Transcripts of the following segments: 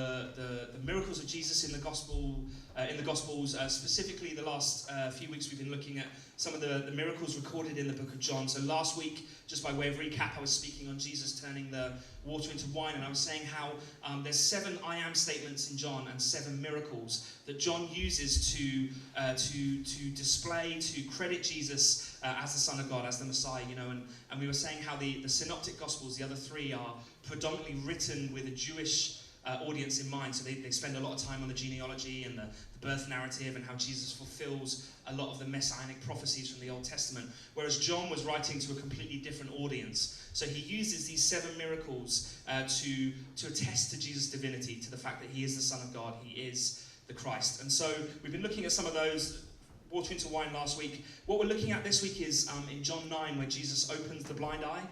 the miracles of Jesus in the Gospels. Specifically, the last few weeks we've been looking at some of the miracles recorded in the book of John. So last week, just by way of recap, I was speaking on Jesus turning the water into wine, and I was saying how there's 7 I am statements in John and 7 miracles that John uses to display, to credit Jesus as the Son of God, as the Messiah, and we were saying how the synoptic Gospels, the other 3, are predominantly written with a Jewish audience in mind, so they spend a lot of time on the genealogy and the birth narrative and how Jesus fulfills a lot of the messianic prophecies from the Old Testament, whereas John was writing to a completely different audience. So he uses these 7 miracles to attest to Jesus' divinity, to the fact that he is the Son of God, he is the Christ. And so we've been looking at some of those, water into wine last week. What we're looking at this week is in John 9, where Jesus opens the blind eye,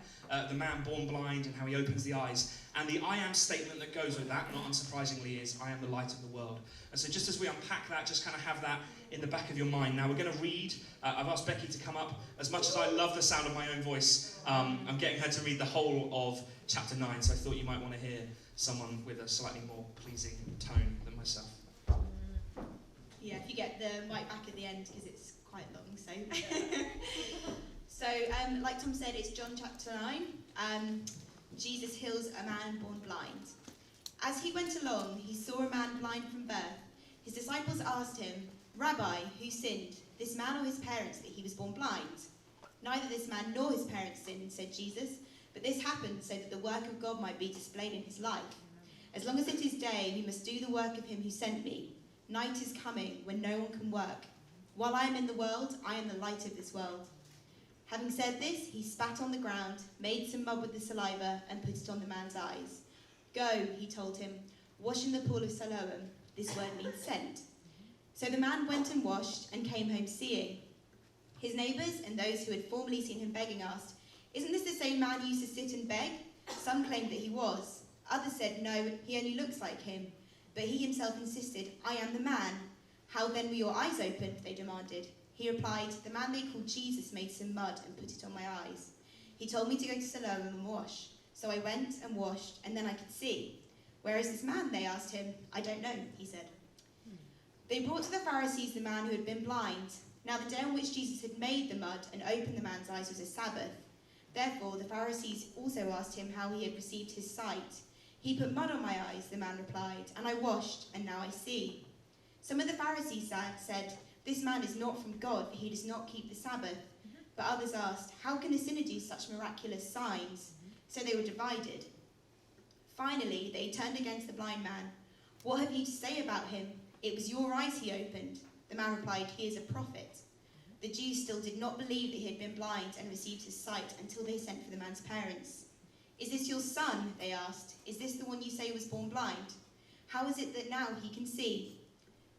the man born blind, and how he opens the eyes. And the I am statement that goes with that, not unsurprisingly, is I am the light of the world. And so just as we unpack that, just kind of have that in the back of your mind. Now we're going to read. I've asked Becky to come up. As much as I love the sound of my own voice, I'm getting her to read the whole of chapter 9, so I thought you might want to hear someone with a slightly more pleasing tone than myself. Yeah, if you get the mic back at the end, because it's quite long, so. So, like Tom said, it's John chapter 9. Jesus heals a man born blind. As he went along, he saw a man blind from birth. His disciples asked him, "Rabbi, who sinned, this man or his parents, that he was born blind?" "Neither this man nor his parents sinned," said Jesus, "but this happened so that the work of God might be displayed in his life. As long as it is day, we must do the work of him who sent me. Night is coming when no one can work. While I am in the world, I am the light of this world." Having said this, he spat on the ground, made some mud with the saliva, and put it on the man's eyes. "Go," he told him, "wash in the pool of Siloam." This word means sent. So the man went and washed and came home seeing. His neighbours and those who had formerly seen him begging asked, "Isn't this the same man who used to sit and beg?" Some claimed that he was. Others said, "No, he only looks like him." But he himself insisted, "I am the man." "How then were your eyes opened?" they demanded. He replied, "The man they called Jesus made some mud and put it on my eyes. He told me to go to Siloam and wash. So I went and washed, and then I could see." "Where is this man?" they asked him. "I don't know," he said. They brought to the Pharisees the man who had been blind. Now the day on which Jesus had made the mud and opened the man's eyes was a Sabbath. Therefore the Pharisees also asked him how he had received his sight. "He put mud on my eyes," the man replied, "and I washed, and now I see." Some of the Pharisees said, "This man is not from God, for he does not keep the Sabbath." But others asked, "How can a sinner do such miraculous signs?" So they were divided. Finally, they turned again to the blind man. "What have you to say about him? It was your eyes he opened." The man replied, "He is a prophet." The Jews still did not believe that he had been blind and received his sight until they sent for the man's parents. "Is this your son?" they asked. "Is this the one you say was born blind? How is it that now he can see?"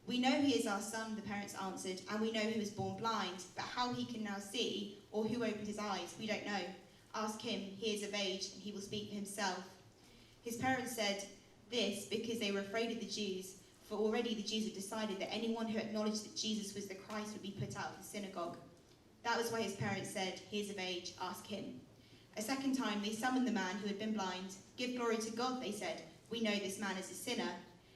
"We know he is our son," the parents answered, "and we know he was born blind, but how he can now see, or who opened his eyes, we don't know. Ask him, he is of age, and he will speak for himself." His parents said this because they were afraid of the Jews, for already the Jews had decided that anyone who acknowledged that Jesus was the Christ would be put out of the synagogue. That was why his parents said, "He is of age, ask him." A second time they summoned the man who had been blind. "Give glory to God," they said. "We know this man is a sinner."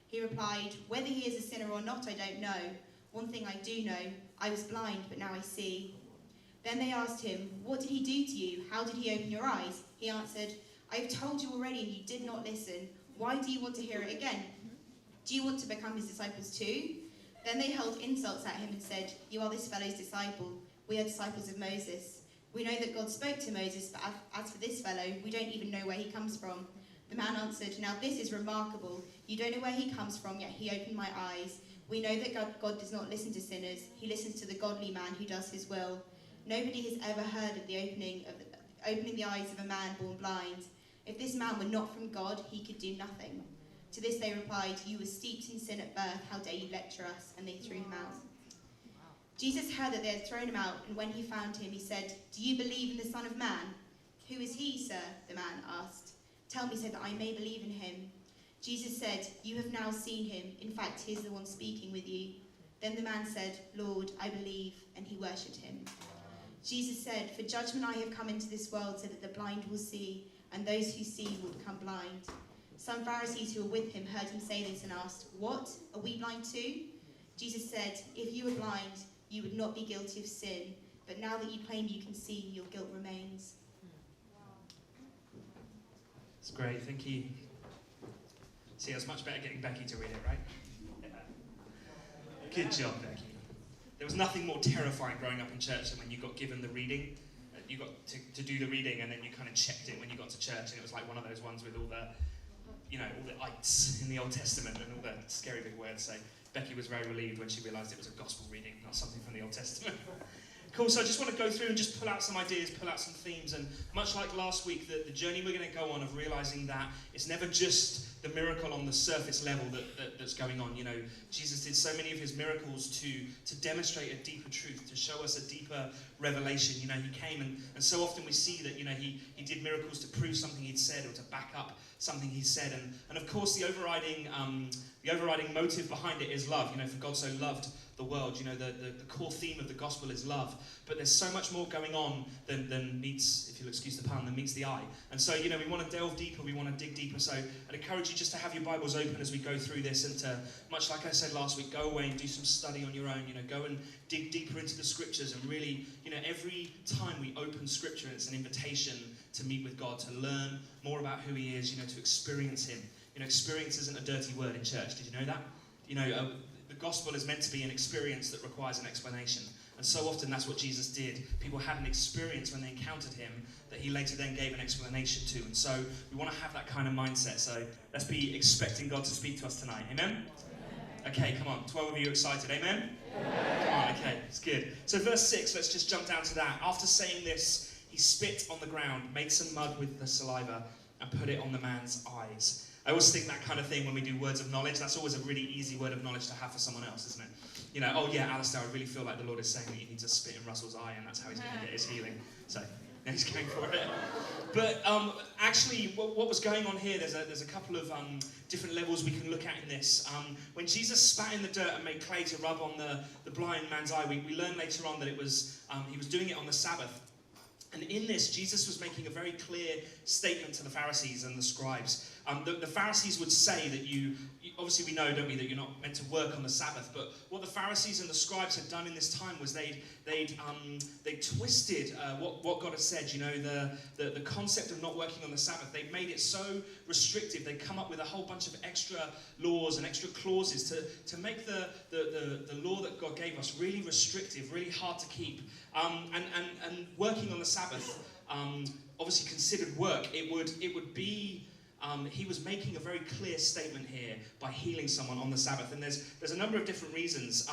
He replied, "Whether he is a sinner or not, I don't know. One thing I do know, I was blind, but now I see." Then they asked him, "What did he do to you? How did he open your eyes?" He answered, "I have told you already and you did not listen. Why do you want to hear it again? Do you want to become his disciples too?" Then they hurled insults at him and said, "You are this fellow's disciple. We are disciples of Moses. We know that God spoke to Moses, but as for this fellow, we don't even know where he comes from." The man answered, "Now this is remarkable. You don't know where he comes from, yet he opened my eyes. We know that God does not listen to sinners. He listens to the godly man who does his will. Nobody has ever heard of the opening the eyes of a man born blind. If this man were not from God, he could do nothing." To this they replied, "You were steeped in sin at birth. How dare you lecture us?" And they threw him out. Jesus heard that they had thrown him out, and when he found him, he said, "Do you believe in the Son of Man?" "Who is he, sir?" the man asked. "Tell me so that I may believe in him." Jesus said, "You have now seen him. In fact, he is the one speaking with you." Then the man said, "Lord, I believe," and he worshipped him. Jesus said, "For judgment I have come into this world so that the blind will see, and those who see will become blind." Some Pharisees who were with him heard him say this and asked, "What? Are we blind too?" Jesus said, "If you were blind, you would not be guilty of sin. But now that you claim you can see, your guilt remains." It's great, thank you. See, it was much better getting Becky to read it, right? Yeah. Good job, Becky. There was nothing more terrifying growing up in church than when you got given the reading. You got to do the reading, and then you kind of checked it when you got to church, and it was like one of those ones with all the, all the ites in the Old Testament and all the scary big words. So Becky was very relieved when she realised it was a gospel reading, not something from the Old Testament. Cool, so I just want to go through and just pull out some ideas, pull out some themes, and much like last week, the journey we're going to go on of realising that it's never just the miracle on the surface level that's going on. Jesus did so many of his miracles to demonstrate a deeper truth, to show us a deeper revelation. He came and so often we see that, he did miracles to prove something he'd said or to back up something he said. And of course the overriding motive behind it is love. For God so loved the world. The core theme of the gospel is love. But there's so much more going on than meets, if you'll excuse the pun, than meets the eye. And so, we want to delve deeper, we want to dig deeper. So I'd encourage you just to have your Bibles open as we go through this, and to, much like I said last week, go away and do some study on your own. Go and dig deeper into the scriptures, and really, every time we open scripture, it's an invitation to meet with God, to learn more about who he is, to experience him. Experience isn't a dirty word in church. Did you know that? The gospel is meant to be an experience that requires an explanation. And so often that's what Jesus did. People had an experience when they encountered him that he later then gave an explanation to. And so we want to have that kind of mindset. So let's be expecting God to speak to us tonight. Amen? Okay, come on. 12 of you excited. Amen? Come on, okay. It's good. So verse 6, let's just jump down to that. After saying this, he spit on the ground, made some mud with the saliva, and put it on the man's eyes. I always think that kind of thing when we do words of knowledge, that's always a really easy word of knowledge to have for someone else, isn't it? Oh yeah, Alistair, I really feel like the Lord is saying that you need to spit in Russell's eye, and that's how he's going to get his healing. So, now he's going for it. But actually, what was going on here, there's a couple of different levels we can look at in this. When Jesus spat in the dirt and made clay to rub on the blind man's eye, we learn later on that it was he was doing it on the Sabbath. And in this, Jesus was making a very clear statement to the Pharisees and the scribes. The Pharisees would say that obviously we know, don't we, that you're not meant to work on the Sabbath. But what the Pharisees and the scribes had done in this time was they twisted what God had said. The concept of not working on the Sabbath. They made it so restrictive. They come up with a whole bunch of extra laws and extra clauses to make the law that God gave us really restrictive, really hard to keep. And working on the Sabbath, obviously considered work, it would be. He was making a very clear statement here by healing someone on the Sabbath, and there's a number of different reasons.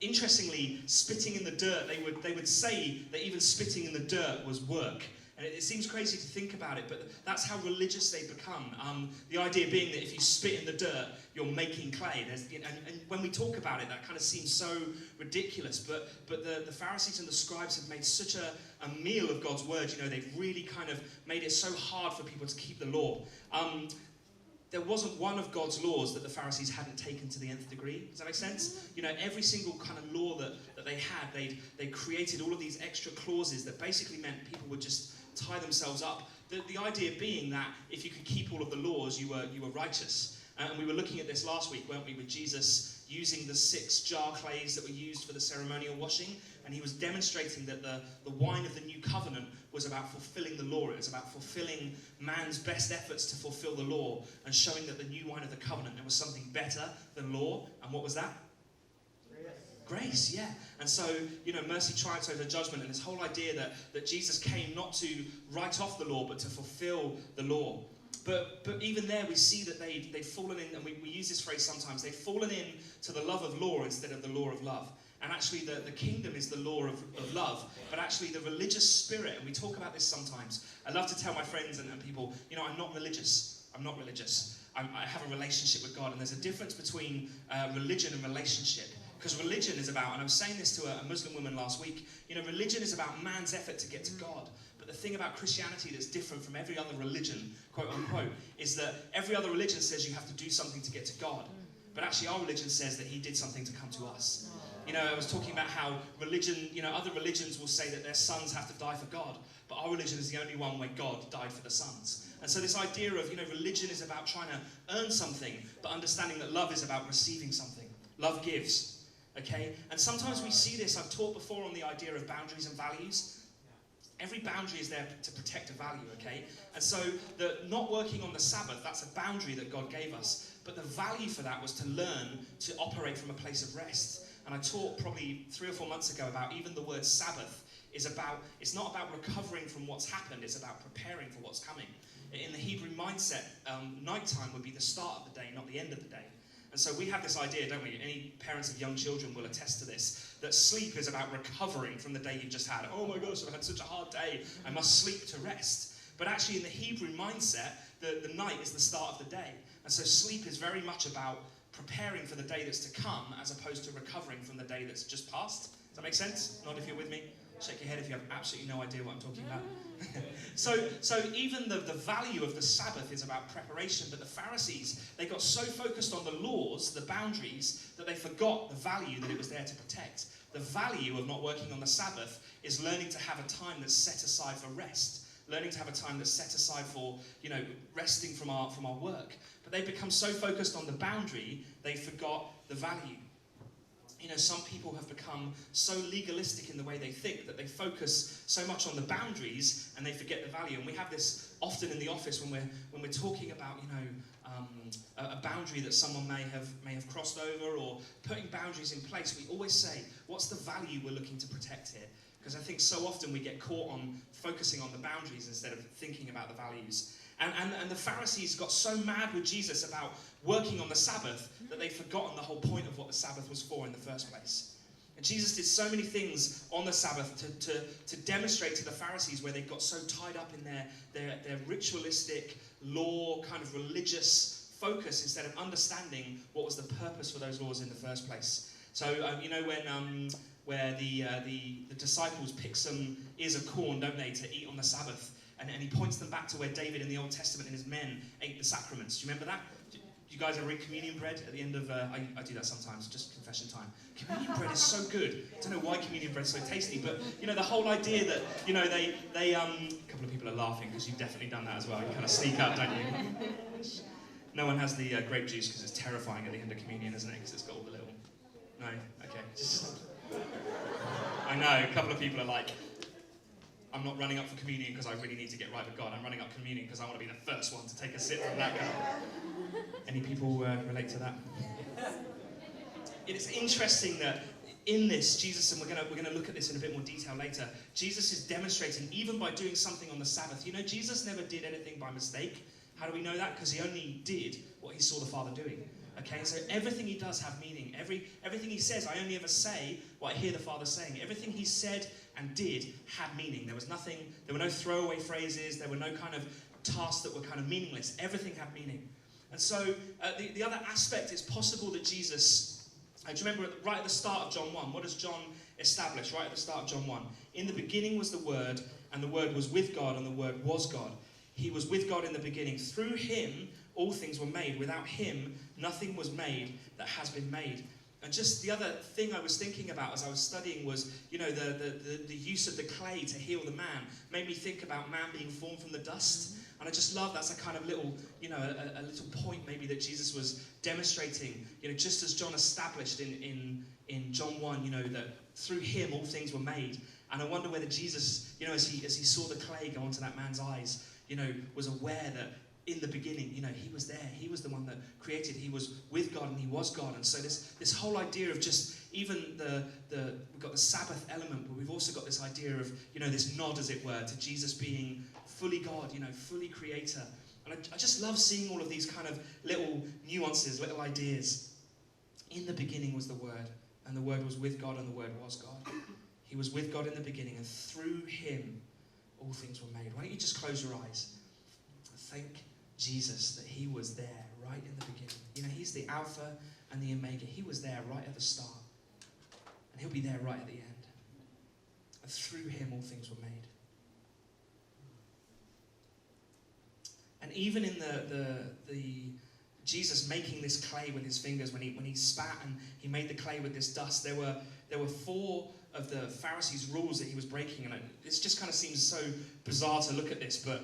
Interestingly, spitting in the dirt, they would say that even spitting in the dirt was work. And it seems crazy to think about it, but that's how religious they've become. The idea being that if you spit in the dirt, you're making clay. And when we talk about it, that kind of seems so ridiculous. But the Pharisees and the scribes have made such a meal of God's word. They've really kind of made it so hard for people to keep the law. There wasn't one of God's laws that the Pharisees hadn't taken to the nth degree. Does that make sense? Every single kind of law that they had, they created all of these extra clauses that basically meant people would just tie themselves up. The idea being that if you could keep all of the laws, you were righteous. And we were looking at this last week, weren't we, with Jesus using the 6 jar clays that were used for the ceremonial washing, and he was demonstrating that the wine of the new covenant was about fulfilling the law. It was about fulfilling man's best efforts to fulfill the law, and showing that the new wine of the covenant, there was something better than law. And what was that? Grace, yeah. And so, mercy triumphs over judgment, and this whole idea that Jesus came not to write off the law, but to fulfill the law. But even there, we see that they'd fallen in, and we use this phrase sometimes, they've fallen in to the love of law instead of the law of love. And actually, the kingdom is the law of love, but actually the religious spirit, and we talk about this sometimes. I love to tell my friends and people, I'm not religious. I'm not religious. I have a relationship with God, and there's a difference between religion and relationship. Because religion is about, and I was saying this to a Muslim woman last week, religion is about man's effort to get to God. But the thing about Christianity that's different from every other religion, quote unquote, is that every other religion says you have to do something to get to God. But actually our religion says that he did something to come to us. I was talking about how religion, other religions will say that their sons have to die for God. But our religion is the only one where God died for the sons. And so this idea of, religion is about trying to earn something, but understanding that love is about receiving something. Love gives, okay? And sometimes we see this. I've taught before on the idea of boundaries and values. Every boundary is there to protect a value, okay? And so the not working on the Sabbath, that's a boundary that God gave us. But the value for that was to learn to operate from a place of rest. And I taught probably 3 or 4 months ago about even the word Sabbath it's not about recovering from what's happened, it's about preparing for what's coming. In the Hebrew mindset, nighttime would be the start of the day, not the end of the day. And so we have this idea, don't we? Any parents of young children will attest to this, that sleep is about recovering from the day you've just had. Oh my gosh, I've had such a hard day, I must sleep to rest. But actually in the Hebrew mindset, the night is the start of the day. And so sleep is very much about preparing for the day that's to come, as opposed to recovering from the day that's just passed. Does that make sense? Nod if you're with me. Shake your head if you have absolutely no idea what I'm talking about. So even the value of the Sabbath is about preparation, but the Pharisees, they got so focused on the laws, the boundaries, that they forgot the value that it was there to protect. The value of not working on the Sabbath is learning to have a time that's set aside for rest, learning to have a time that's set aside for, resting from our work. But they become so focused on the boundary, they forgot the value. Some people have become so legalistic in the way they think that they focus so much on the boundaries and they forget the value. And we have this often in the office when we're talking about, a boundary that someone may have crossed over, or putting boundaries in place. We always say, what's the value we're looking to protect here? Because I think so often we get caught on focusing on the boundaries instead of thinking about the values. And the Pharisees got so mad with Jesus about working on the Sabbath that they'd forgotten the whole point of what the Sabbath was for in the first place. And Jesus did so many things on the Sabbath to demonstrate to the Pharisees where they got so tied up in their ritualistic, law, kind of religious focus, instead of understanding what was the purpose for those laws in the first place. So, where the disciples pick some ears of corn, don't they, to eat on the Sabbath. And he points them back to where David in the Old Testament and his men ate the sacraments. Do you remember that? Do you guys ever eat communion bread at the end of... I do that sometimes, just confession time. Communion bread is so good. I don't know why communion bread is so tasty, but, the whole idea that, they a couple of people are laughing because you've definitely done that as well. You kind of sneak up, don't you? No one has the grape juice because it's terrifying at the end of communion, isn't it? Because it's got all the little... No? Okay. I know, a couple of people are like... I'm not running up for communion because I really need to get right with God. I'm running up for communion because I want to be the first one to take a sip from that cup. Any people relate to that? It's interesting that in this, Jesus, and we're going to look at this in a bit more detail later, Jesus is demonstrating, even by doing something on the Sabbath. Jesus never did anything by mistake. How do we know that? Because he only did what he saw the Father doing. Okay, so everything he does have meaning. Everything he says, I only ever say what I hear the Father saying. Everything he said and did had meaning. There were no throwaway phrases. There were no kind of tasks that were kind of meaningless. Everything had meaning. And so the other aspect, it's possible that Jesus, do you remember right at the start of John 1, what does John establish right at the start of John 1? In the beginning was the Word, and the Word was with God, and the Word was God. He was with God in the beginning. Through him, all things were made. Without him, nothing was made that has been made. And just the other thing I was thinking about as I was studying was, the use of the clay to heal the man made me think about man being formed from the dust. And I just love that's a kind of little, a little point maybe that Jesus was demonstrating, just as John established in John 1, that through him all things were made. And I wonder whether Jesus, as he saw the clay go onto that man's eyes, was aware that in the beginning, he was there. He was the one that created. He was with God and he was God. And so this whole idea of just even we've got the Sabbath element, but we've also got this idea of, this nod, as it were, to Jesus being fully God, fully creator. And I just love seeing all of these kind of little nuances, little ideas. In the beginning was the Word, and the Word was with God, and the Word was God. He was with God in the beginning, and through him all things were made. Why don't you just close your eyes? Thank Jesus that he was there right in the beginning. He's the Alpha and the Omega. He was there right at the start. And he'll be there right at the end. And through him all things were made. And even in the Jesus making this clay with his fingers, when he spat and he made the clay with this dust, there were 4 of the Pharisees' rules that he was breaking. And it just kind of seems so bizarre to look at this, but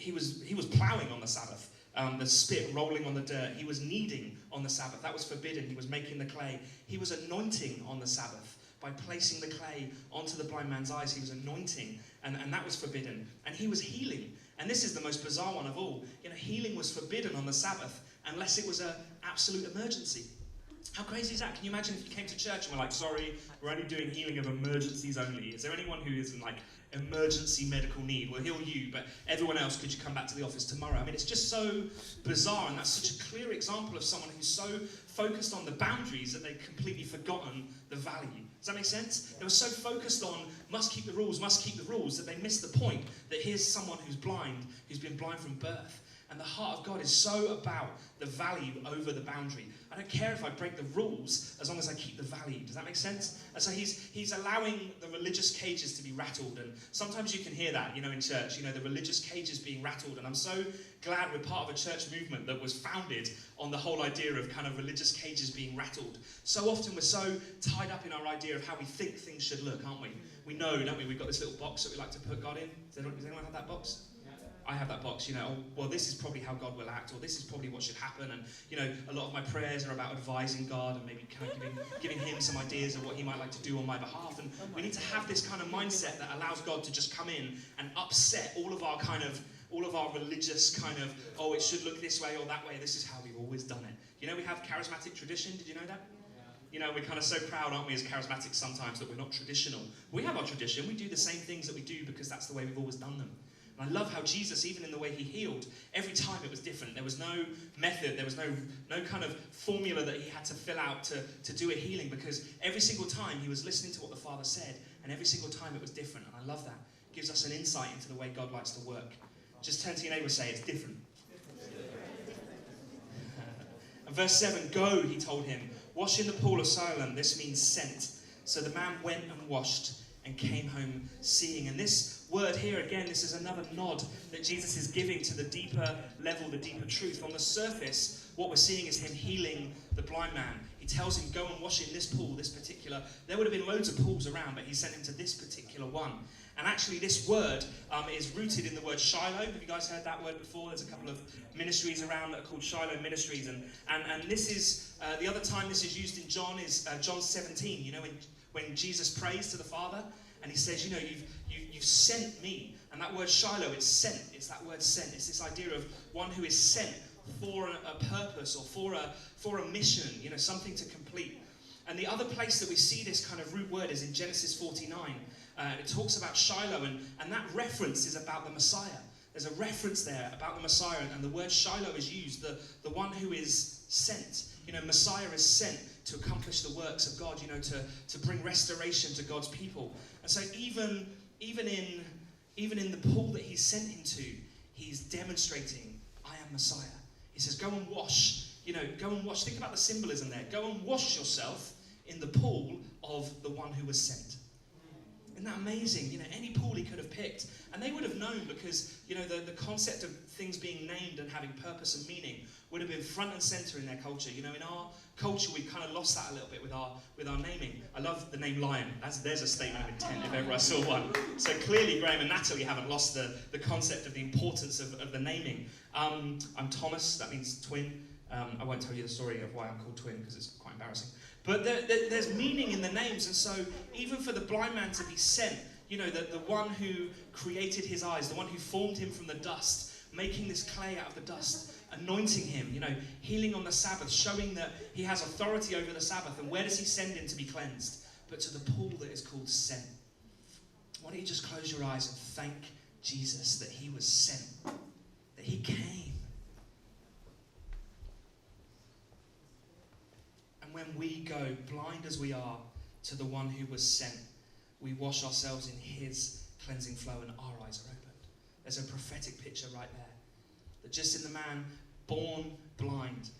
he was plowing on the Sabbath. The spit rolling on the dirt. He was kneading on the Sabbath. That was forbidden. He was making the clay. He was anointing on the Sabbath. By placing the clay onto the blind man's eyes, he was anointing, and that was forbidden. And he was healing. And this is the most bizarre one of all. Healing was forbidden on the Sabbath unless it was an absolute emergency. How crazy is that? Can you imagine if you came to church and were like, sorry, we're only doing healing of emergencies only. Is there anyone who is in emergency medical need? We'll heal you, but everyone else, could you come back to the office tomorrow? I mean, it's just so bizarre, and that's such a clear example of someone who's so focused on the boundaries that they've completely forgotten the value. Does that make sense? They were so focused on must keep the rules, that they missed the point that here's someone who's blind, who's been blind from birth. And the heart of God is so about the value over the boundary. I don't care if I break the rules as long as I keep the value. Does that make sense? And so he's allowing the religious cages to be rattled. And sometimes you can hear that, in church, the religious cages being rattled. And I'm so glad we're part of a church movement that was founded on the whole idea of kind of religious cages being rattled. So often we're so tied up in our idea of how we think things should look, aren't we? We know, don't we? We've got this little box that we like to put God in. Does anyone have that box? I have that box, well, this is probably how God will act, or this is probably what should happen, and, a lot of my prayers are about advising God and maybe kind of giving him some ideas of what he might like to do on my behalf, and we need to have this kind of mindset that allows God to just come in and upset all of our religious kind of, it should look this way or that way, this is how we've always done it. We have charismatic tradition, did you know that? We're kind of so proud, aren't we, as charismatics sometimes, that we're not traditional. We have our tradition, we do the same things that we do because that's the way we've always done them. And I love how Jesus, even in the way he healed, every time it was different. There was no method, there was no kind of formula that he had to fill out to do a healing, because every single time he was listening to what the Father said, and every single time it was different. And I love that. It gives us an insight into the way God likes to work. Just turn to your neighbour and say, it's different. And verse 7, go, he told him, wash in the pool of Siloam. This means sent. So the man went and washed and came home seeing. And this word here, again, this is another nod that Jesus is giving to the deeper level, the deeper truth. On the surface, what we're seeing is him healing the blind man. He tells him, go and wash in this pool, this particular. There would have been loads of pools around, but he sent him to this particular one. And actually, this word is rooted in the word Shiloh. Have you guys heard that word before? There's a couple of ministries around that are called Shiloh ministries. And this is, the other time this is used in John is John 17, when Jesus prays to the Father, and he says, you've sent me. And that word Shiloh, it's sent. It's that word sent. It's this idea of one who is sent for a purpose or for a mission, something to complete. And the other place that we see this kind of root word is in Genesis 49. It talks about Shiloh, and that reference is about the Messiah. There's a reference there about the Messiah, and the word Shiloh is used, the one who is sent. Messiah is sent to accomplish the works of God, to bring restoration to God's people. And so even in the pool that he's sent him to, he's demonstrating, I am Messiah. He says, go and wash, go and wash. Think about the symbolism there. Go and wash yourself in the pool of the one who was sent. Isn't that amazing? Any pool he could have picked. And they would have known because, the concept of things being named and having purpose and meaning would have been front and center in their culture. In our culture, we've kind of lost that a little bit with our naming. I love the name Lion. There's a statement of intent if ever I saw one. So clearly, Graham and Natalie haven't lost the concept of the importance of the naming. I'm Thomas, that means twin. I won't tell you the story of why I'm called twin because it's quite embarrassing. But there's meaning in the names, and so even for the blind man to be sent, the one who created his eyes, the one who formed him from the dust, making this clay out of the dust, anointing him, healing on the Sabbath, showing that he has authority over the Sabbath. And where does he send him to be cleansed? But to the pool that is called sent. Why don't you just close your eyes and thank Jesus that he was sent, that he came. And when we go, blind as we are, to the one who was sent, we wash ourselves in his cleansing flow and our eyes are opened. There's a prophetic picture right there. That just in the man born blind,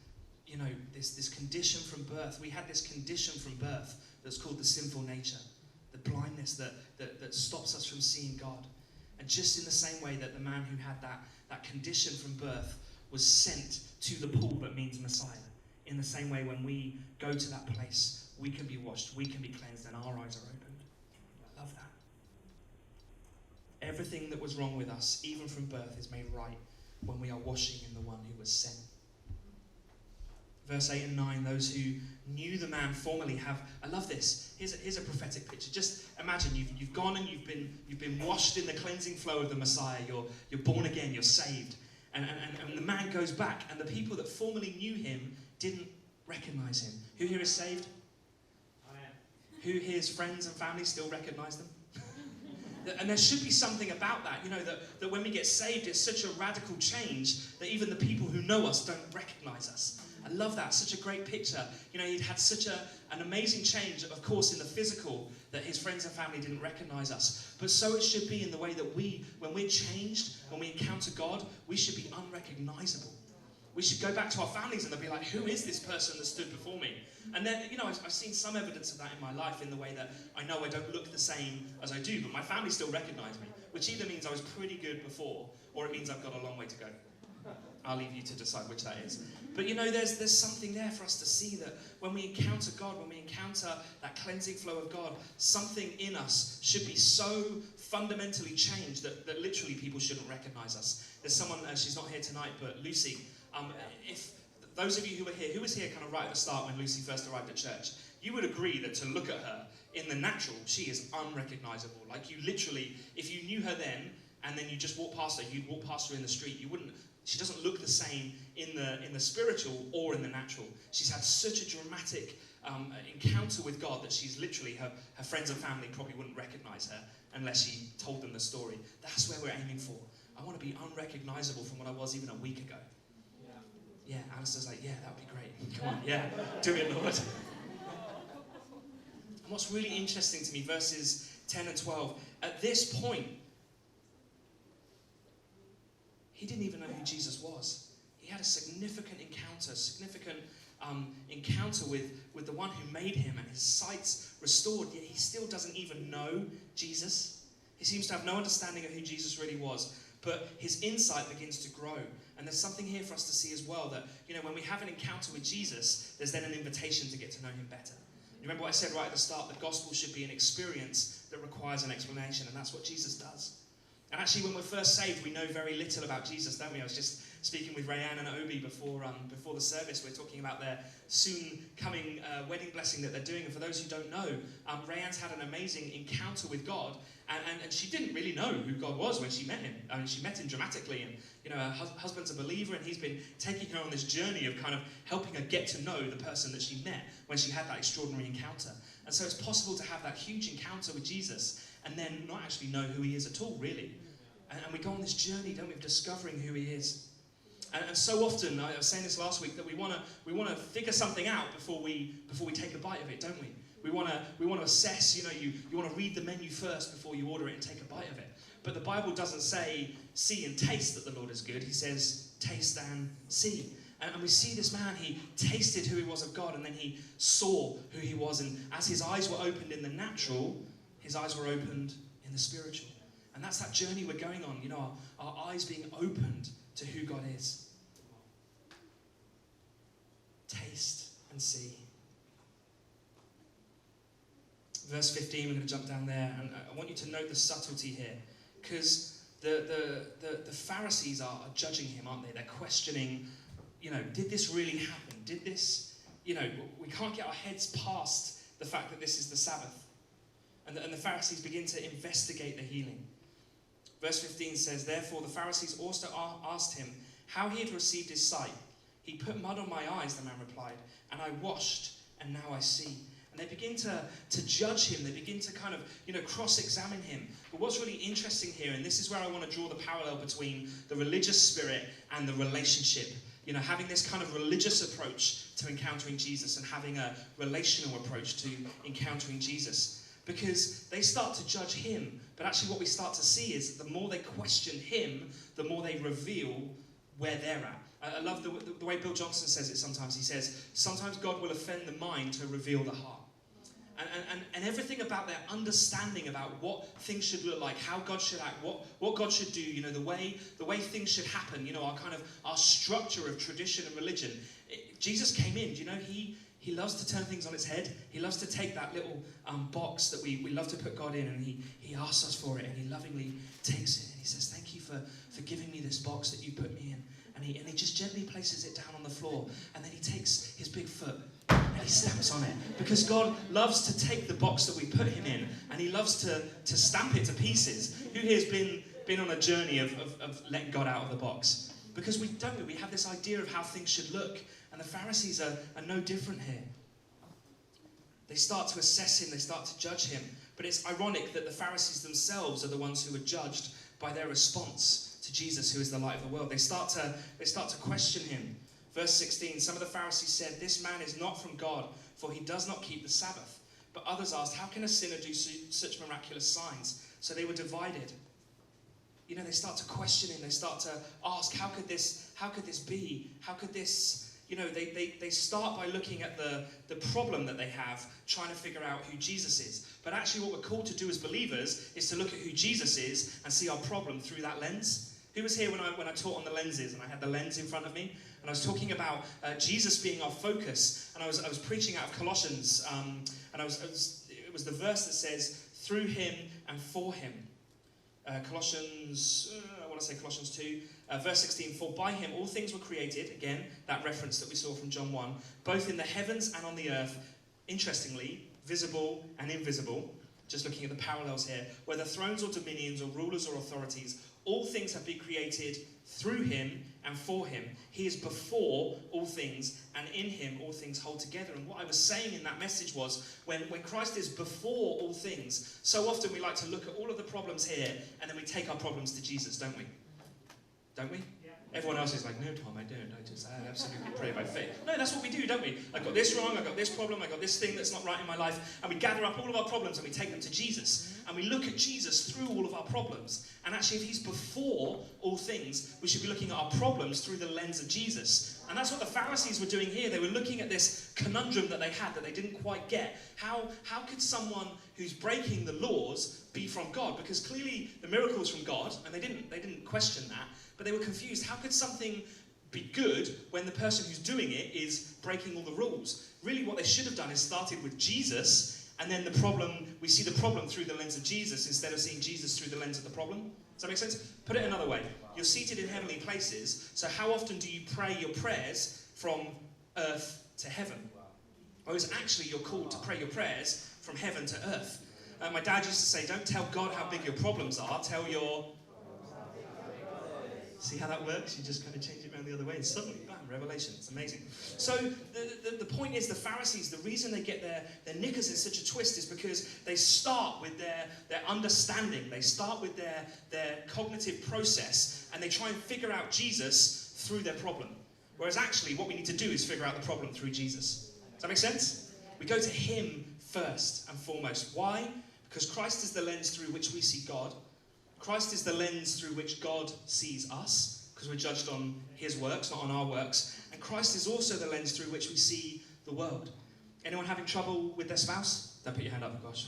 this condition from birth, we had this condition from birth that's called the sinful nature, the blindness that stops us from seeing God. And just in the same way that the man who had that condition from birth was sent to the pool that means Messiah, in the same way when we go to that place, we can be washed, we can be cleansed, and our eyes are opened. I love Everything that was wrong with us, even from birth, is made right when we are washing in the one who was sent. Verse 8 and 9, those who knew the man formerly have, I love this, here's a prophetic picture. Just imagine you've gone and you've been washed in the cleansing flow of the Messiah. You're born again, you're saved. And the man goes back, and the people that formerly knew him didn't recognize him. Who here is saved? I am. Who here's friends and family still recognize them? And there should be something about that, that when we get saved, it's such a radical change that even the people who know us don't recognize us. I love that. Such a great picture. He'd had such an amazing change, of course, in the physical, that his friends and family didn't recognize us. But so it should be in the way that when we're changed, when we encounter God, we should be unrecognizable. We should go back to our families and they'll be like, who is this person that stood before me? And then, I've seen some evidence of that in my life in the way that I know I don't look the same as I do, but my family still recognize me, which either means I was pretty good before, or it means I've got a long way to go. I'll leave you to decide which that is. But there's something there for us to see that when we encounter God, when we encounter that cleansing flow of God, something in us should be so fundamentally changed that literally people shouldn't recognize us. There's someone, she's not here tonight, but Lucy, if those of you who were here, who was here kind of right at the start when Lucy first arrived at church, you would agree that to look at her in the natural, she is unrecognizable. Like you literally, if you knew her then, and then you just walk past her, you'd walk past her in the street, you wouldn't. She doesn't look the same in the spiritual or in the natural. She's had such a dramatic encounter with God that she's literally, her friends and family probably wouldn't recognize her unless she told them the story. That's where we're aiming for. I want to be unrecognizable from what I was even a week ago. Yeah, Alistair's like, yeah, that would be great. Come on, yeah, do it, Lord. And what's really interesting to me, verses 10 and 12, at this point, he didn't even know who Jesus was. He had a significant encounter with the one who made him, and his sight's restored, yet he still doesn't even know Jesus. He seems to have no understanding of who Jesus really was, but his insight begins to grow. And there's something here for us to see as well, that when we have an encounter with Jesus, there's then an invitation to get to know him better. You remember what I said right at the start? The gospel should be an experience that requires an explanation, and that's what Jesus does. And actually, when we're first saved, we know very little about Jesus, don't we? I was just speaking with Rayanne and Obi before the service. We're talking about their soon-coming wedding blessing that they're doing. And for those who don't know, Rayanne's had an amazing encounter with God, and she didn't really know who God was when she met him. I mean, she met him dramatically, and her husband's a believer, and he's been taking her on this journey of kind of helping her get to know the person that she met when she had that extraordinary encounter. And so it's possible to have that huge encounter with Jesus and then not actually know who he is at all, really. And we go on this journey, don't we, of discovering who he is. And so often, I was saying this last week, that we want to figure something out before we take a bite of it, don't we? We want to assess. You want to read the menu first before you order it and take a bite of it. But the Bible doesn't say see and taste that the Lord is good. He says taste and see. And we see this man, he tasted who he was of God, and then he saw who he was. And as his eyes were opened in the natural, his eyes were opened in the spiritual. And that's that journey we're going on, our eyes being opened to who God is. Taste and see. Verse 15, we're going to jump down there, and I want you to note the subtlety here, because the Pharisees are judging him, aren't they? They're questioning, did this really happen? Did this, we can't get our heads past the fact that this is the Sabbath. And the Pharisees begin to investigate the healing. Verse 15 says, therefore the Pharisees also asked him how he had received his sight. He put mud on my eyes, the man replied, and I washed, and now I see. And they begin to judge him. They begin to kind of, cross-examine him. But what's really interesting here, and this is where I want to draw the parallel between the religious spirit and the relationship. Having this kind of religious approach to encountering Jesus and having a relational approach to encountering Jesus. Because they start to judge him, but actually what we start to see is the more they question him, the more they reveal where they're at. I love the way Bill Johnson says it sometimes. He says, sometimes God will offend the mind to reveal the heart. And everything about their understanding about what things should look like, how God should act, what God should do, the way things should happen, our structure of tradition and religion. Jesus came in, He loves to turn things on its head. He loves to take that little box that we love to put God in, and he asks us for it, and he lovingly takes it, and he says, thank you for giving me this box that you put me in. And he just gently places it down on the floor, and then he takes his big foot and he stamps on it. Because God loves to take the box that we put him in, and he loves to stamp it to pieces. Who here has been on a journey of letting God out of the box? Because we have this idea of how things should look, and the Pharisees are no different here. They start to assess him, they start to judge him. But it's ironic that the Pharisees themselves are the ones who are judged by their response to Jesus, who is the light of the world. They start to question him. Verse 16, some of the Pharisees said, this man is not from God, for he does not keep the Sabbath. But others asked, how can a sinner do such miraculous signs? So they were divided. You know, they start to question him. They start to ask, how could this be? How could this... You know, they start by looking at the problem that they have, trying to figure out who Jesus is. But actually what we're called to do as believers is to look at who Jesus is and see our problem through that lens. Who was here when I taught on the lenses, and I had the lens in front of me? And I was talking about Jesus being our focus. And I was preaching out of Colossians. And it was the verse that says, through him and for him. Colossians 2, verse 16, for by him all things were created, again, that reference that we saw from John 1, both in the heavens and on the earth, interestingly, visible and invisible, just looking at the parallels here, whether thrones or dominions or rulers or authorities, all things have been created through him and for him. He is before all things, and in him all things hold together. And what I was saying in that message was, when Christ is before all things, so often we like to look at all of the problems here, and then we take our problems to Jesus, don't we? Don't we? Yeah. Everyone else is like, no, Tom, I don't. I absolutely pray by faith. No, that's what we do, don't we? I've got this wrong, I've got this problem, I've got this thing that's not right in my life. And we gather up all of our problems and we take them to Jesus. And we look at Jesus through all of our problems. And actually, if he's before all things, we should be looking at our problems through the lens of Jesus. And that's what the Pharisees were doing here. They were looking at this conundrum that they had that they didn't quite get. How could someone who's breaking the laws be from God? Because clearly the miracle's from God, and they didn't question that. But they were confused. How could something be good when the person who's doing it is breaking all the rules? Really what they should have done is started with Jesus, and then we see the problem through the lens of Jesus instead of seeing Jesus through the lens of the problem. Does that make sense? Put it another way. You're seated in heavenly places, so how often do you pray your prayers from earth to heaven? Whereas actually you're called to pray your prayers from heaven to earth. My dad used to say, don't tell God how big your problems are, tell your... See how that works? You just kind of change it around the other way, and suddenly, bam, revelation. It's amazing. So the point is, the Pharisees, the reason they get their knickers in such a twist is because they start with their understanding. They start with their cognitive process, and they try and figure out Jesus through their problem. Whereas actually, what we need to do is figure out the problem through Jesus. Does that make sense? We go to him first and foremost. Why? Because Christ is the lens through which we see God. Christ is the lens through which God sees us, because we're judged on his works, not on our works. And Christ is also the lens through which we see the world. Anyone having trouble with their spouse? Don't put your hand up, gosh.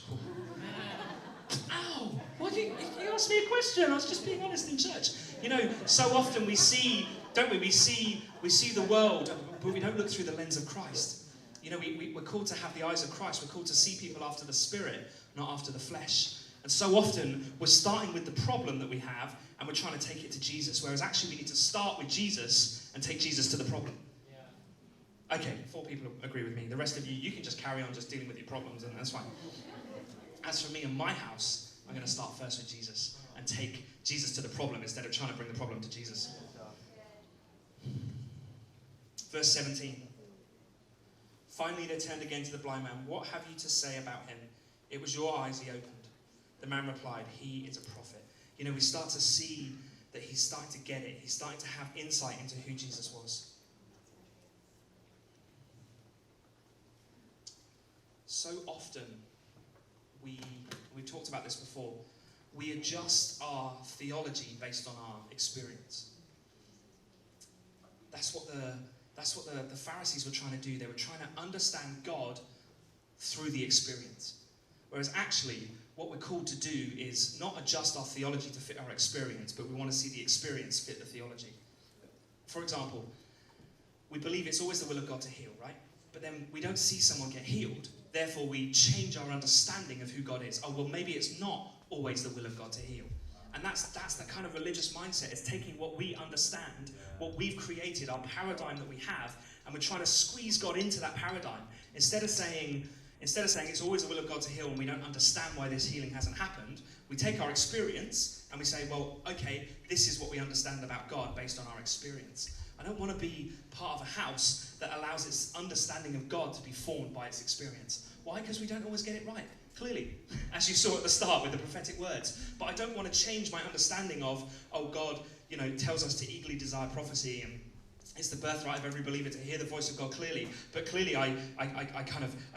Ow! What you asked me a question. I was just being honest in church. You know, so often we see, don't we? We see the world, but we don't look through the lens of Christ. You know, we're called to have the eyes of Christ. We're called to see people after the Spirit, not after the flesh. And so often, we're starting with the problem that we have, and we're trying to take it to Jesus, whereas actually we need to start with Jesus and take Jesus to the problem. Yeah. Okay, 4 people agree with me. The rest of you can just carry on just dealing with your problems, and that's fine. As for me and my house, I'm going to start first with Jesus and take Jesus to the problem instead of trying to bring the problem to Jesus. Verse 17. Finally, they turned again to the blind man. What have you to say about him? It was your eyes he opened. The man replied, he is a prophet. You know, we start to see that he's starting to get it. He's starting to have insight into who Jesus was. So often, we've talked about this before, we adjust our theology based on our experience. That's what the Pharisees were trying to do. They were trying to understand God through the experience. Whereas actually, what we're called to do is not adjust our theology to fit our experience, but we want to see the experience fit the theology. For example, we believe it's always the will of God to heal, right? but then we don't see someone get healed. Therefore, we change our understanding of who God is. Oh, well, maybe it's not always the will of God to heal. And that's the kind of religious mindset. It's taking what we understand, what we've created, our paradigm that we have, and we're trying to squeeze God into that paradigm. Instead of saying it's always the will of God to heal and we don't understand why this healing hasn't happened, we take our experience and we say, well, okay, this is what we understand about God based on our experience. I don't want to be part of a house that allows its understanding of God to be formed by its experience. Why? Because we don't always get it right, clearly, as you saw at the start with the prophetic words. But I don't want to change my understanding of, oh, God, tells us to eagerly desire prophecy, and it's the birthright of every believer to hear the voice of God clearly. But clearly I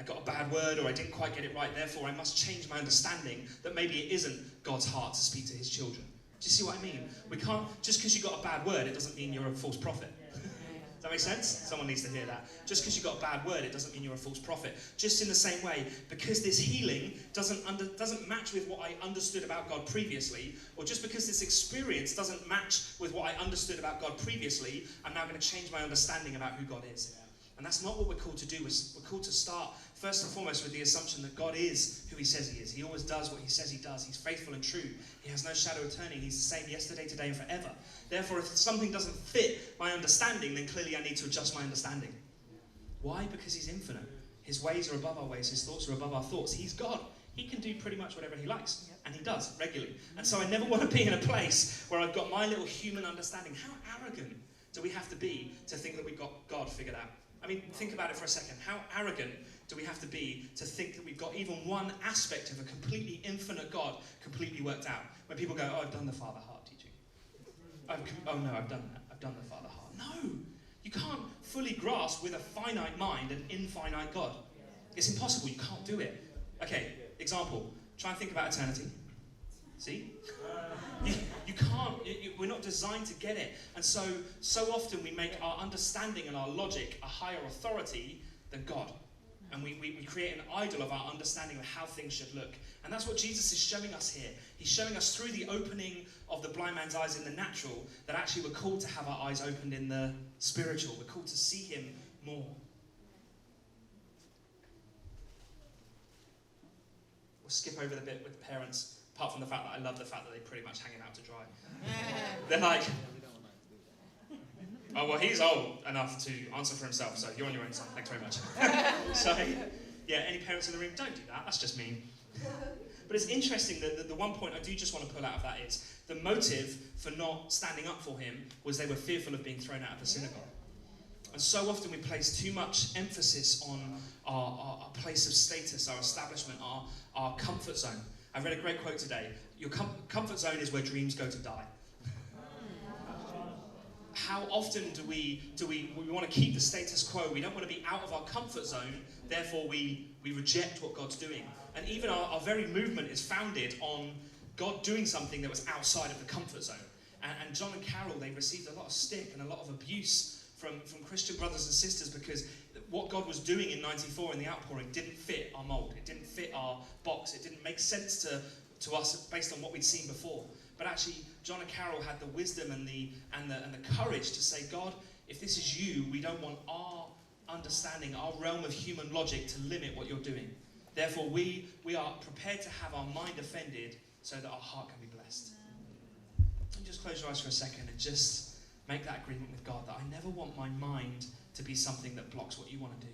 got a bad word, or I didn't quite get it right, therefore I must change my understanding that maybe it isn't God's heart to speak to his children. Do you see what I mean? We can't, just because you got a bad word, it doesn't mean you're a false prophet. Does that make sense? Someone needs to hear that. Just because you got a bad word, it doesn't mean you're a false prophet. Just in the same way, because this healing doesn't match with what I understood about God previously, or just because this experience doesn't match with what I understood about God previously, I'm now going to change my understanding about who God is. And that's not what we're called to do. We're called to start, first and foremost, with the assumption that God is who he says he is. He always does what he says he does. He's faithful and true. He has no shadow of turning. He's the same yesterday, today, and forever. Therefore, if something doesn't fit my understanding, then clearly I need to adjust my understanding. Why? Because he's infinite. His ways are above our ways. His thoughts are above our thoughts. He's God. He can do pretty much whatever he likes. And he does, regularly. And so I never want to be in a place where I've got my little human understanding. How arrogant do we have to be to think that we've got God figured out? I mean, think about it for a second. How arrogant do we have to be to think that we've got even one aspect of a completely infinite God completely worked out? When people go, oh, I've done the Father heart teaching. Oh no, I've done that. I've done the Father heart. No! You can't fully grasp with a finite mind an infinite God. It's impossible. You can't do it. Okay, example. Try and think about eternity. See? You can't, we're not designed to get it. And so often we make our understanding and our logic a higher authority than God. And we create an idol of our understanding of how things should look. And that's what Jesus is showing us here. He's showing us through the opening of the blind man's eyes in the natural that actually we're called to have our eyes opened in the spiritual. We're called to see him more. We'll skip over the bit with the parents. Apart from the fact that I love the fact that they pretty much hang him out to dry. They're like, oh, well, he's old enough to answer for himself, so you're on your own, son. Thanks very much. So, yeah, any parents in the room, don't do that. That's just mean. But it's interesting that the one point I do just want to pull out of that is the motive for not standing up for him was they were fearful of being thrown out of the synagogue. And so often we place too much emphasis on our place of status, our establishment, our comfort zone. I read a great quote today. Your comfort zone is where dreams go to die. How often do we want to keep the status quo? We don't want to be out of our comfort zone. Therefore, we reject what God's doing. And even our very movement is founded on God doing something that was outside of the comfort zone. And John and Carol, they received a lot of stick and a lot of abuse from Christian brothers and sisters because what God was doing in 94 in the outpouring didn't fit our mould. It didn't fit our box. It didn't make sense to us based on what we'd seen before. But actually, John and Carol had the wisdom and the courage to say, God, if this is you, we don't want our understanding, our realm of human logic to limit what you're doing. Therefore, we are prepared to have our mind offended so that our heart can be blessed. And just close your eyes for a second and just make that agreement with God that I never want my mind to be something that blocks what you want to do.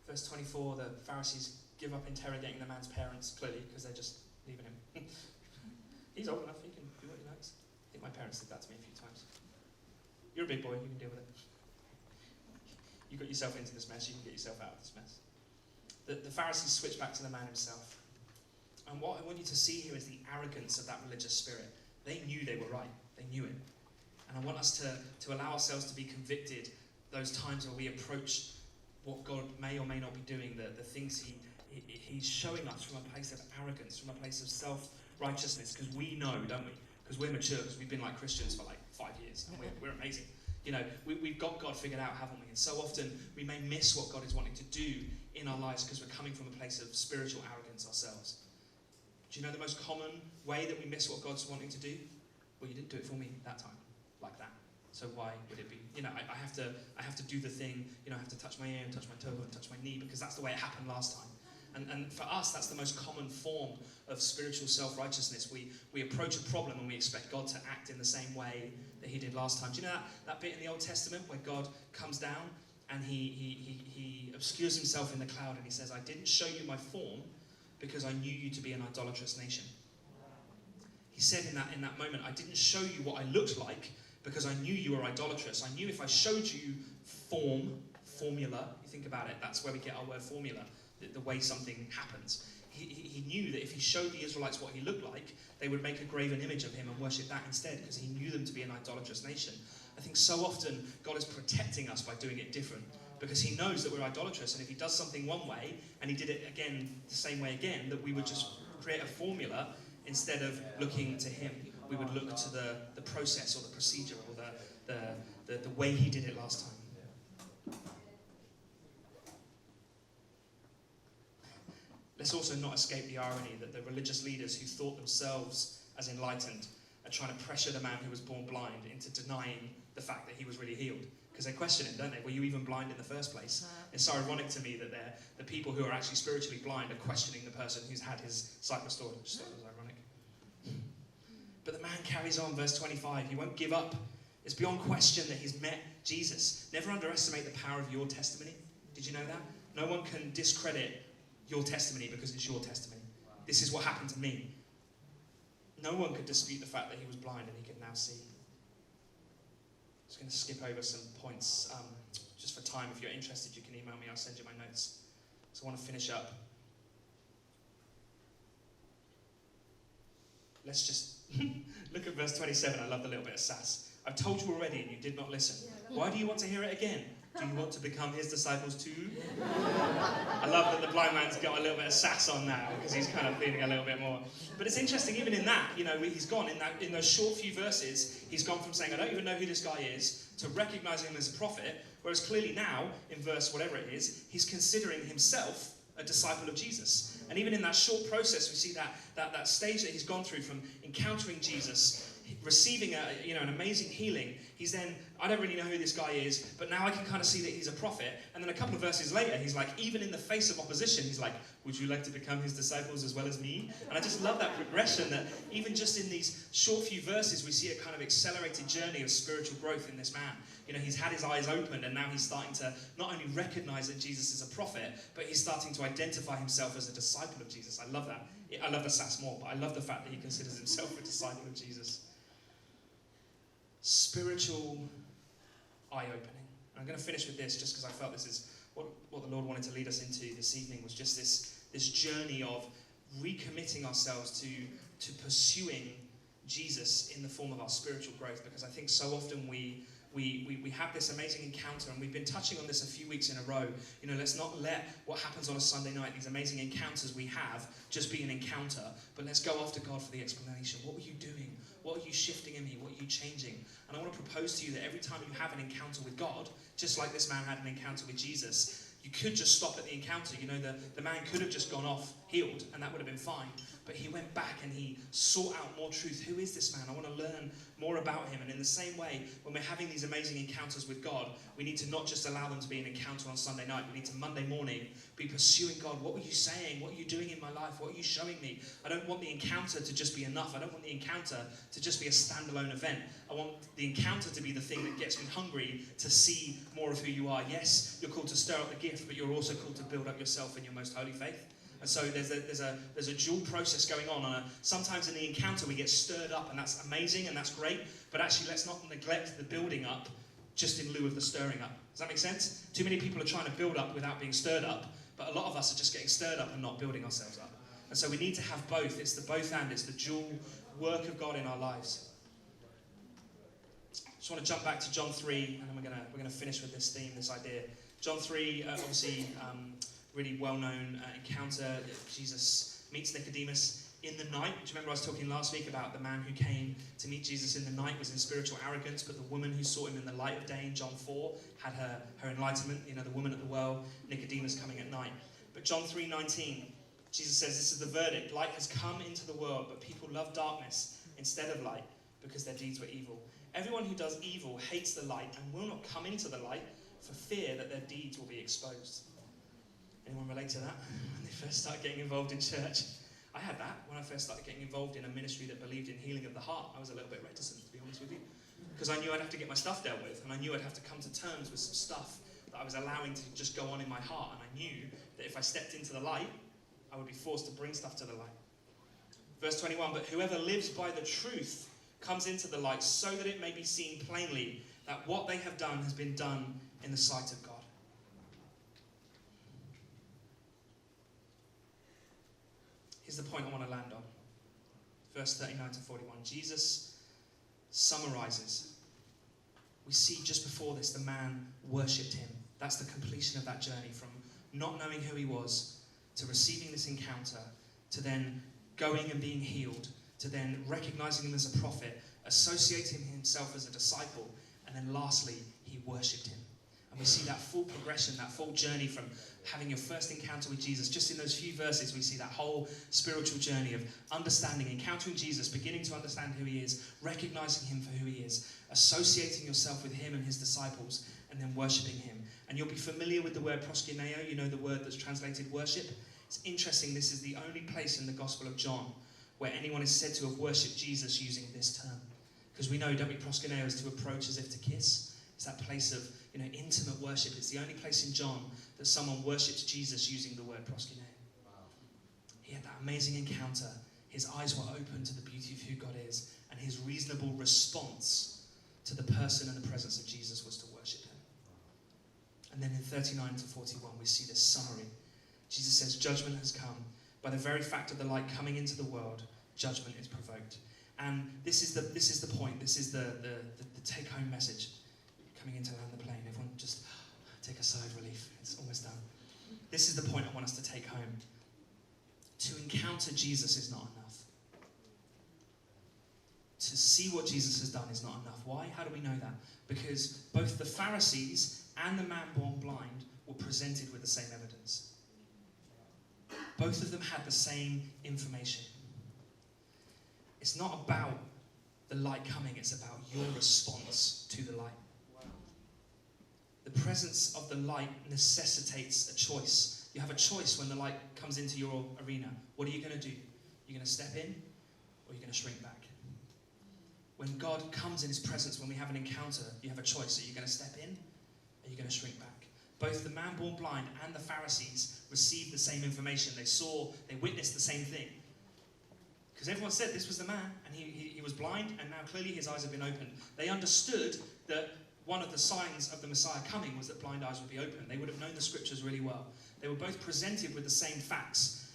Verse 24, the Pharisees give up interrogating the man's parents, clearly, because they're just leaving him. He's old enough, he can do what he likes. I think my parents did that to me a few times. You're a big boy, you can deal with it. You got yourself into this mess, you can get yourself out of this mess. The Pharisees switch back to the man himself. And what I want you to see here is the arrogance of that religious spirit. They knew they were right. They knew it. And I want us to allow ourselves to be convicted those times where we approach what God may or may not be doing, the things He's showing us from a place of arrogance, from a place of self-righteousness, because we know, don't we? Because we're mature, because we've been like Christians for like 5 years, and we're amazing. We've got God figured out, haven't we? And so often we may miss what God is wanting to do in our lives because we're coming from a place of spiritual arrogance ourselves. Do you know the most common way that we miss what God's wanting to do? Well, you didn't do it for me that time, like that. So why would it be? I have to do the thing. I have to touch my ear and touch my toe and touch my knee because that's the way it happened last time. And for us, that's the most common form of spiritual self-righteousness. We approach a problem and we expect God to act in the same way that he did last time. Do you know that bit in the Old Testament where God comes down and he obscures himself in the cloud and he says, I didn't show you my form because I knew you to be an idolatrous nation. He said in that moment, I didn't show you what I looked like because I knew you were idolatrous. I knew if I showed you formula, you think about it, that's where we get our word formula, the way something happens. He knew that if he showed the Israelites what he looked like, they would make a graven image of him and worship that instead because he knew them to be an idolatrous nation. I think so often God is protecting us by doing it different because he knows that we're idolatrous, and if he does something one way and he did it again the same way again, that we would just create a formula instead of looking to him. We would look to the process or the procedure or the way he did it last time. Let's also not escape the irony that the religious leaders who thought themselves as enlightened are trying to pressure the man who was born blind into denying the fact that he was really healed. Because they question him, don't they? Were you even blind in the first place? It's so ironic to me that the people who are actually spiritually blind are questioning the person who's had his sight restored. I just thought it was ironic. But the man carries on, verse 25. He won't give up. It's beyond question that he's met Jesus. Never underestimate the power of your testimony. Did you know that? No one can discredit your testimony because it's your testimony. This is what happened to me. No one could dispute the fact that he was blind and he could now see. I'm just going to skip over some points. Just for time, if you're interested, you can email me. I'll send you my notes. So I want to finish up. Let's just look at verse 27. I love the little bit of sass. I've told you already and you did not listen. Why do you want to hear it again? Do you want to become his disciples too? I love that the blind man's got a little bit of sass on now because he's kind of feeling a little bit more. But it's interesting, even in that, he's gone in those short few verses, he's gone from saying, I don't even know who this guy is, to recognizing him as a prophet, whereas clearly now, in verse whatever it is, he's considering himself a disciple of Jesus. And even in that short process, we see that stage that he's gone through from encountering Jesus, receiving an amazing healing. He's then, I don't really know who this guy is, but now I can kind of see that he's a prophet. And then a couple of verses later, he's like, even in the face of opposition, he's like, would you like to become his disciples as well as me? And I just love that progression that even just in these short few verses, we see a kind of accelerated journey of spiritual growth in this man. He's had his eyes opened and now he's starting to not only recognize that Jesus is a prophet, but he's starting to identify himself as a disciple of Jesus. I love that. I love the sass more, but I love the fact that he considers himself a disciple of Jesus. Spiritual eye-opening. I'm going to finish with this just because I felt this is what the Lord wanted to lead us into this evening, was just this journey of recommitting ourselves to pursuing Jesus in the form of our spiritual growth, because I think so often we have this amazing encounter, and we've been touching on this a few weeks in a row. Let's not let what happens on a Sunday night, these amazing encounters we have, just be an encounter, but let's go after God for the explanation. What were you doing? What are you shifting in me? What are you changing? And I want to propose to you that every time you have an encounter with God, just like this man had an encounter with Jesus, you could just stop at the encounter. The man could have just gone off healed, and that would have been fine. But he went back and he sought out more truth. Who is this man? I want to learn more about him. And in the same way, when we're having these amazing encounters with God, we need to not just allow them to be an encounter on Sunday night. We need to Monday morning be pursuing God. What were you saying? What are you doing in my life? What are you showing me? I don't want the encounter to just be enough. I don't want the encounter to just be a standalone event. I want the encounter to be the thing that gets me hungry to see more of who you are. Yes, you're called to stir up the gift, but you're also called to build up yourself in your most holy faith. And so there's a dual process going on. Sometimes in the encounter we get stirred up, and that's amazing and that's great. But actually, let's not neglect the building up just in lieu of the stirring up. Does that make sense? Too many people are trying to build up without being stirred up, but a lot of us are just getting stirred up and not building ourselves up. And so we need to have both. It's the both and. It's the dual work of God in our lives. Just want to jump back to John 3, and then we're gonna finish with this theme, this idea. John 3, obviously. Really well-known encounter. Jesus meets Nicodemus. in the night. Do you remember I was talking last week about the man who came to meet Jesus in the night was in spiritual arrogance, but the woman who saw him in the light of day in John 4 had her enlightenment, the woman at the well, Nicodemus coming at night. But John 3:19, Jesus says, this is the verdict. Light has come into the world, but people love darkness instead of light because their deeds were evil. Everyone who does evil hates the light and will not come into the light for fear that their deeds will be exposed. Anyone relate to that? When they first start getting involved in church? I had that when I first started getting involved in a ministry that believed in healing of the heart. I was a little bit reticent, to be honest with you, because I knew I'd have to get my stuff dealt with, and I knew I'd have to come to terms with some stuff that I was allowing to just go on in my heart, and I knew that if I stepped into the light, I would be forced to bring stuff to the light. Verse 21, but whoever lives by the truth comes into the light so that it may be seen plainly that what they have done has been done in the sight of God. Here's the point I want to land on. Verse 39 to 41. Jesus summarizes. We see just before this, the man worshipped him. That's the completion of that journey from not knowing who he was to receiving this encounter to then going and being healed to then recognizing him as a prophet, associating himself as a disciple, and then lastly, he worshipped him. And we see that full progression, that full journey from having your first encounter with Jesus. Just in those few verses, we see that whole spiritual journey of understanding, encountering Jesus, beginning to understand who he is, recognizing him for who he is, associating yourself with him and his disciples, and then worshipping him. And you'll be familiar with the word proskuneo, the word that's translated worship. It's interesting, this is the only place in the Gospel of John where anyone is said to have worshipped Jesus using this term. Because we know, don't we, proskuneo is to approach as if to kiss. It's that place of intimate worship. It's the only place in John that someone worships Jesus using the word proskuneo. Wow. He had that amazing encounter. His eyes were open to the beauty of who God is, and his reasonable response to the person and the presence of Jesus was to worship him. And then in 39 to 41, we see this summary. Jesus says, judgment has come. By the very fact of the light coming into the world, judgment is provoked. And this is the point. This is the take-home message. Coming in to land the plane. Everyone just take a sigh of relief. It's almost done. This is the point I want us to take home. To encounter Jesus is not enough. To see what Jesus has done is not enough. Why? How do we know that? Because both the Pharisees and the man born blind were presented with the same evidence. Both of them had the same information. It's not about the light coming, it's about your response to the light. The presence of the light necessitates a choice. You have a choice when the light comes into your arena. What are you going to do? You're going to step in, or you're going to shrink back. When God comes in his presence, when we have an encounter, you have a choice. Are you going to step in, or are you going to shrink back? Both the man born blind and the Pharisees received the same information. They witnessed the same thing. Because everyone said this was the man, and he was blind, and now clearly his eyes have been opened. They understood that one of the signs of the Messiah coming was that blind eyes would be opened. They would have known the scriptures really well. They were both presented with the same facts.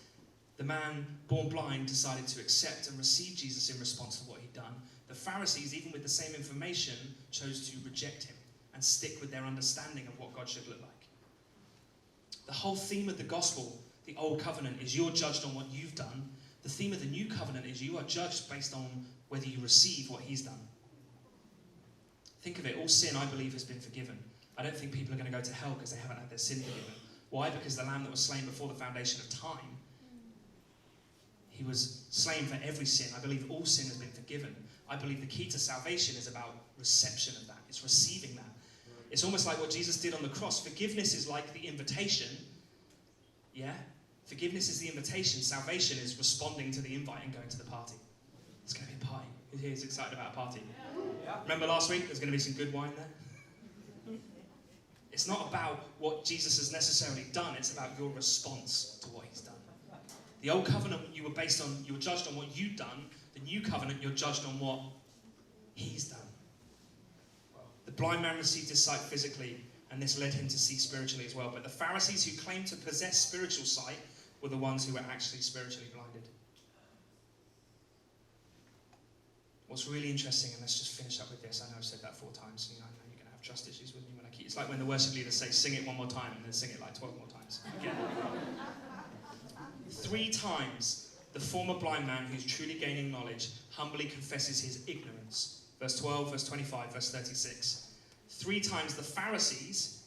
The man born blind decided to accept and receive Jesus in response to what he'd done. The Pharisees, even with the same information, chose to reject him and stick with their understanding of what God should look like. The whole theme of the gospel, the old covenant, is you're judged on what you've done. The theme of the new covenant is you are judged based on whether you receive what he's done. Think of it, all sin, I believe, has been forgiven. I don't think people are going to go to hell because they haven't had their sin forgiven. Why? Because the lamb that was slain before the foundation of time, he was slain for every sin. I believe all sin has been forgiven. I believe the key to salvation is about reception of that. It's receiving that. It's almost like what Jesus did on the cross. Forgiveness is like the invitation. Yeah? Forgiveness is the invitation. Salvation is responding to the invite and going to the party. It's going to be a party. Who here is excited about a party? Yeah. Remember last week? There's going to be some good wine there. It's not about what Jesus has necessarily done. It's about your response to what he's done. The old covenant, you were judged on what you'd done. The new covenant, you're judged on what he's done. The blind man received his sight physically, and this led him to see spiritually as well. But the Pharisees who claimed to possess spiritual sight were the ones who were actually spiritually blinded. What's really interesting, and let's just finish up with this. I know I've said that 4 times. I know you're going to have trust issues with me when I keep. It's like when the worship leaders say, sing it one more time, and then sing it like 12 more times. Again. 3 times The former blind man who's truly gaining knowledge humbly confesses his ignorance. Verse 12, verse 25, verse 36. 3 times the Pharisees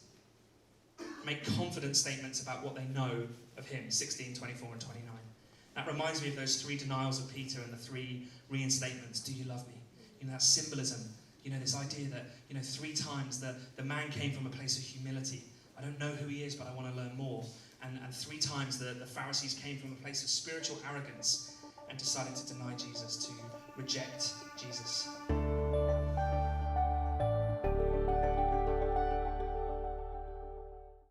make confident statements about what they know of him. 16, 24, and 29. That reminds me of those 3 denials of Peter and the 3 reinstatements. Do you love me? That symbolism. This idea that, 3 times the man came from a place of humility. I don't know who he is, but I want to learn more. And 3 times the Pharisees came from a place of spiritual arrogance and decided to deny Jesus, to reject